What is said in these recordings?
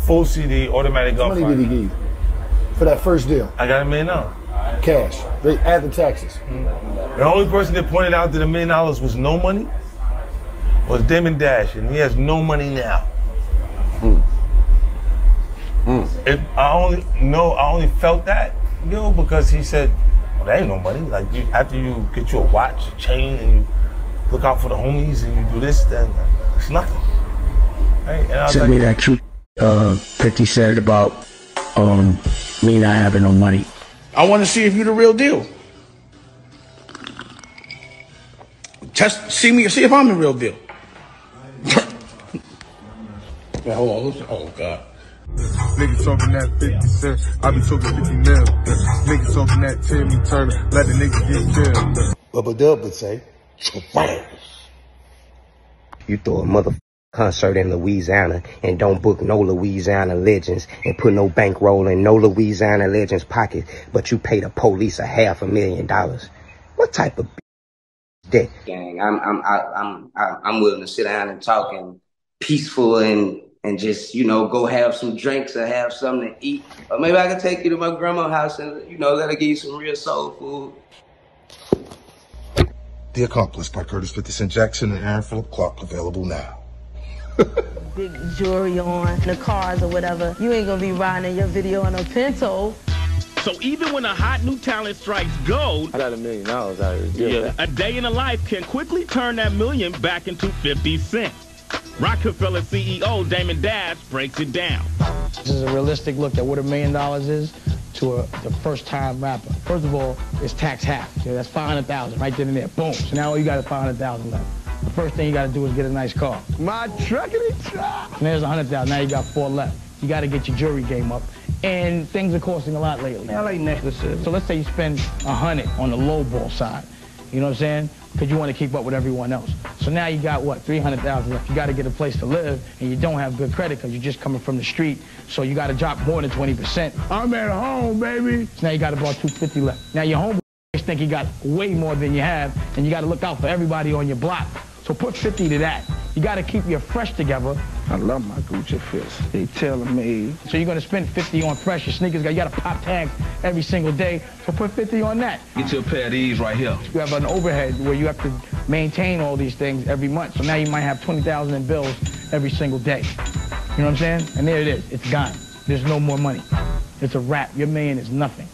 full CD, automatic gunfire. How much money did he give you for that first deal? I got $1 million. Cash, after taxes. The only person that pointed out that $1 million was no money was Damon Dash, and he has no money now. I only felt that, because he said, well, that ain't no money. Like, after you get you a watch, a chain, and you look out for the homies, and you do this, then it's nothing. Right? And I was Send me that truth 50 said about me not having no money. I want to see if you're the real deal. See if I'm the real deal. Oh God. Niggas talking that 50 cents, I be talking 50 mil. Niggas talking that Timmy Turner, let the nigga get killed. Bubba Dub would say, trash. You throw a mother concert in Louisiana and don't book no Louisiana legends and put no bankroll in no Louisiana legends pocket, but you pay the police $500,000. What type of that? Gang, I'm willing to sit down and talk and peaceful and just, go have some drinks or have something to eat. Or maybe I could take you to my grandma's house and, let her give you some real soul food. The Accomplice by Curtis 50 Cent Jackson and Aaron Phillip Clark, available now. Big jewelry on, the cars or whatever. You ain't gonna be riding in your video on a Pinto. So even when a hot new talent strikes gold, I got $1 million out of it. A day in a life can quickly turn that million back into 50 cents. Rockefeller CEO Damon Dash breaks it down. This is a realistic look at what $1 million is to the first-time rapper. First of all, it's tax half. That's $500,000 right then and there. Boom. So now you got $500,000 left. The first thing you got to do is get a nice car. My truckity truck. And there's $100,000. Now you got 4 left. You got to get your jewelry game up. And things are costing a lot lately. I like necklaces. So let's say you spend $100 on the low ball side. You know what I'm saying? Because you want to keep up with everyone else. So now you got, what, $300,000 left. You got to get a place to live, and you don't have good credit because you're just coming from the street. So you got to drop more than 20%. I'm at home, baby. So now you got about $250 left. Now your homeboys think you got way more than you have, and you got to look out for everybody on your block. So put 50 to that. You got to keep your fresh together. I love my Gucci fits. They tailor-made. So you're going to spend 50 on fresh. Your sneakers, you got to pop tags every single day. So put 50 on that. Get you a pair of these right here. You have an overhead where you have to maintain all these things every month. So now you might have 20,000 in bills every single day. You know what I'm saying? And there it is. It's gone. There's no more money. It's a wrap. Your million is nothing.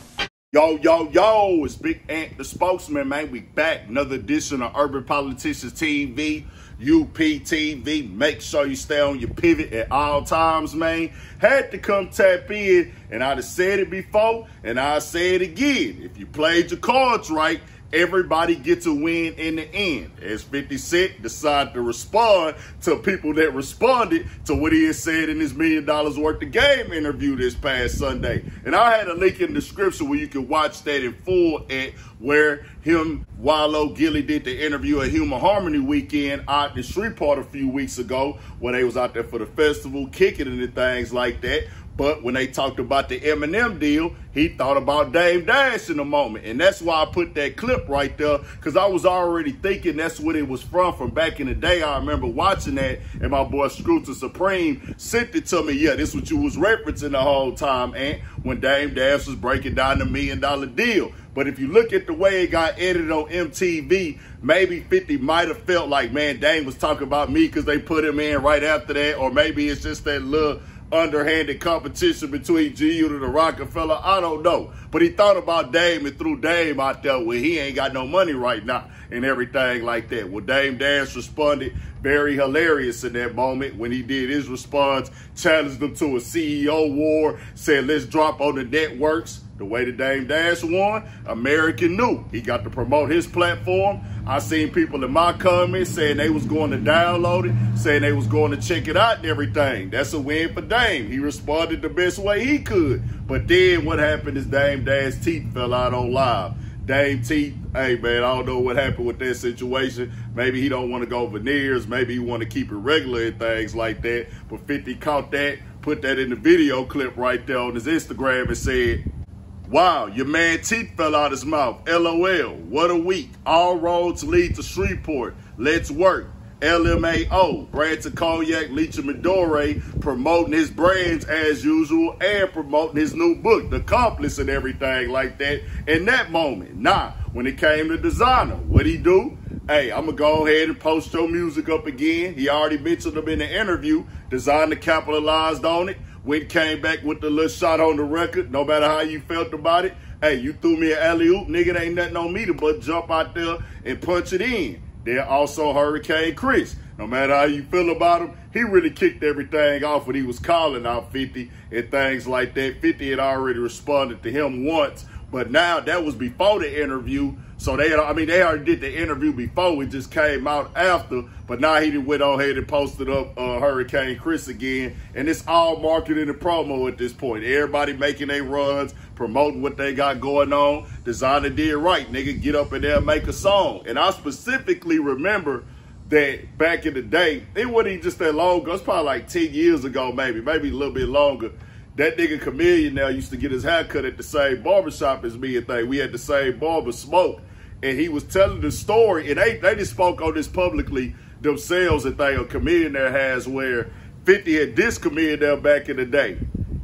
Yo, it's Big Ant, the spokesman, man. We back. Another edition of Urban Politicians TV, UPTV. Make sure you stay on your pivot at all times, man. Had to come tap in, and I'd have said it before, and I'll say it again. If you played your cards right, everybody gets a win in the end. As 50 Cent decided to respond to people that responded to what he had said in his $1 million worth of game interview this past Sunday. And I had a link in the description where you can watch that in full at where him, Wallow, Gilly did the interview at Human Harmony weekend out in Shreveport a few weeks ago, where they was out there for the festival, kicking it and things like that. But when they talked about the Eminem deal, he thought about Dame Dash in a moment. And that's why I put that clip right there, because I was already thinking that's what it was from back in the day. I remember watching that, and my boy Scrooter Supreme sent it to me. Yeah, this is what you was referencing the whole time, Ant, when Dame Dash was breaking down the $1 million deal. But if you look at the way it got edited on MTV, maybe 50 might have felt like, man, Dame was talking about me because they put him in right after that. Or maybe it's just that little underhanded competition between G-Unit and the Rockefeller. I don't know. But he thought about Dame and threw Dame out there where he ain't got no money right now and everything like that. Well, Dame Dash responded very hilarious in that moment when he did his response, challenged them to a CEO war, said, let's drop on the networks. The way the Dame Dash won, American knew. He got to promote his platform. I seen people in my comments saying they was going to download it, saying they was going to check it out and everything. That's a win for Dame. He responded the best way he could. But then what happened is Dame Dash teeth fell out on live. Dame teeth, hey man, I don't know what happened with that situation. Maybe he don't want to go veneers. Maybe he want to keep it regular and things like that. But 50 caught that, put that in the video clip right there on his Instagram and said, wow, your man teeth fell out his mouth. LOL, what a week. All roads lead to Shreveport. Let's work. LMAO, Branson Cognac, Leche Midore, promoting his brands as usual and promoting his new book, The Accomplice, and everything like that in that moment. Nah, when it came to Desiigner, what'd he do? Hey, I'm going to go ahead and post your music up again. He already mentioned them in the interview. Desiigner capitalized on it. When came back with the little shot on the record, no matter how you felt about it. Hey, you threw me an alley-oop, nigga, there ain't nothing on me to but jump out there and punch it in. Then also Hurricane Chris. No matter how you feel about him, he really kicked everything off when he was calling out 50 and things like that. 50 had already responded to him once, but now that was before the interview. So they already did the interview before, it just came out after, but now he went on ahead and posted up Hurricane Chris again, and it's all marketing and promo at this point. Everybody making their runs, promoting what they got going on. Desiigner did right, nigga, get up in there and make a song. And I specifically remember that back in the day, it wasn't even just that long ago, it's probably like 10 years ago maybe a little bit longer. That nigga Chameleon now used to get his hair cut at the same barbershop as me and thing. We had the same barber, Smoke. And he was telling the story, and they just spoke on this publicly themselves, that thing a Chameleon there has, where 50 had dissed Chameleon there back in the day.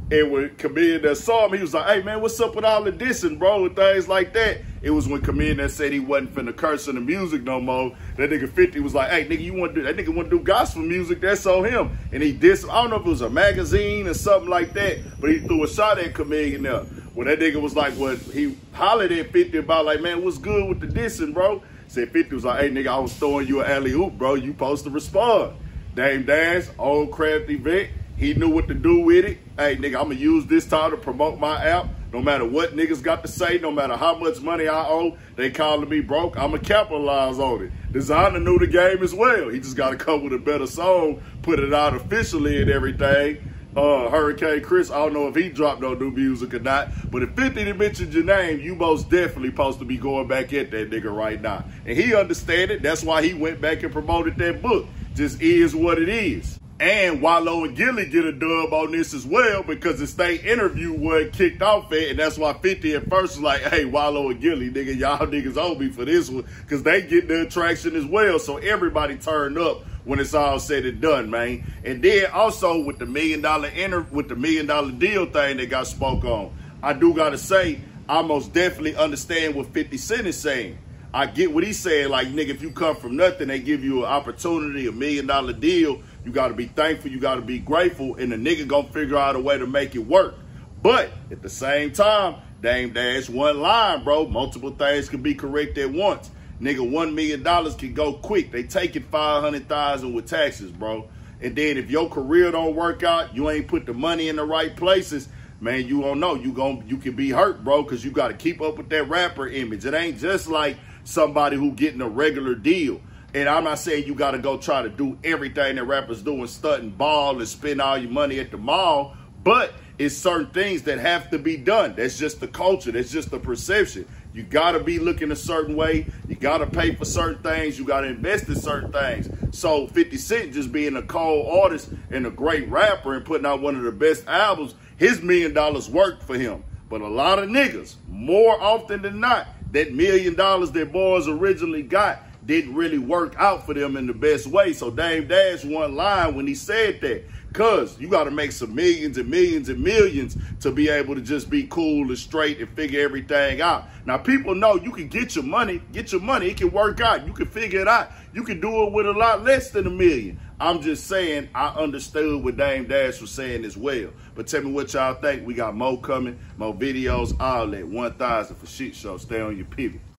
And when Chameleon there saw him, he was like, hey man, what's up with all the dissing, bro, and things like that. It was when Chameleon there said he wasn't finna curse in the music no more. That nigga 50 was like, hey nigga, you want to do that? Nigga want to do gospel music, that's on him. And he dissed him. I don't know if it was a magazine or something like that, but he threw a shot at Chameleon there. When that nigga was like, what, he hollered at 50 about like, man, what's good with the dissing, bro? Said 50 was like, hey nigga, I was throwing you an alley-oop, bro. You supposed to respond. Dame Dash, old crafty vet, he knew what to do with it. Hey nigga, I'm gonna use this time to promote my app. No matter what niggas got to say, no matter how much money I owe, they calling me broke, I'ma capitalize on it. Desiigner knew the game as well. He just gotta come with a better song, put it out officially and everything. Hurricane Chris, I don't know if he dropped no new music or not, but if 50 mentioned your name, you most definitely supposed to be going back at that nigga right now. And he understand it. That's why he went back and promoted that book. Just is what it is. And Wallow and Gilly get a dub on this as well, because the state interview was kicked off at, and that's why 50 at first was like, hey, Wallow and Gilly, nigga, y'all niggas owe me for this one, because they get the attraction as well. So everybody turned up when it's all said and done, man. And then also with the $1 million deal thing that got spoke on, I do gotta say, I most definitely understand what 50 Cent is saying. I get what he's saying, like, nigga, if you come from nothing, they give you an opportunity, $1 million deal, you gotta be thankful, you gotta be grateful, and the nigga gonna figure out a way to make it work. But at the same time, Dame Dash one line, bro. Multiple things can be correct at once. Nigga, $1 million can go quick. They taking $500,000 with taxes, bro. And then if your career don't work out, you ain't put the money in the right places, man, you don't know. You can be hurt, bro, because you got to keep up with that rapper image. It ain't just like somebody who getting a regular deal. And I'm not saying you got to go try to do everything that rappers doing, stunting ball and spend all your money at the mall, but it's certain things that have to be done. That's just the culture. That's just the perception. You got to be looking a certain way. You got to pay for certain things. You got to invest in certain things. So 50 Cent just being a cold artist and a great rapper and putting out one of the best albums, his $1 million worked for him. But a lot of niggas, more often than not, that $1 million that boys originally got didn't really work out for them in the best way. So Dame Dash one line when he said that, cause you got to make some millions and millions and millions to be able to just be cool and straight and figure everything out. Now people know you can get your money, it can work out. You can figure it out. You can do it with a lot less than $1 million. I'm just saying I understood what Dame Dash was saying as well. But tell me what y'all think. We got more coming, more videos, all that. 1000 for Shit Show. Stay on your pivot.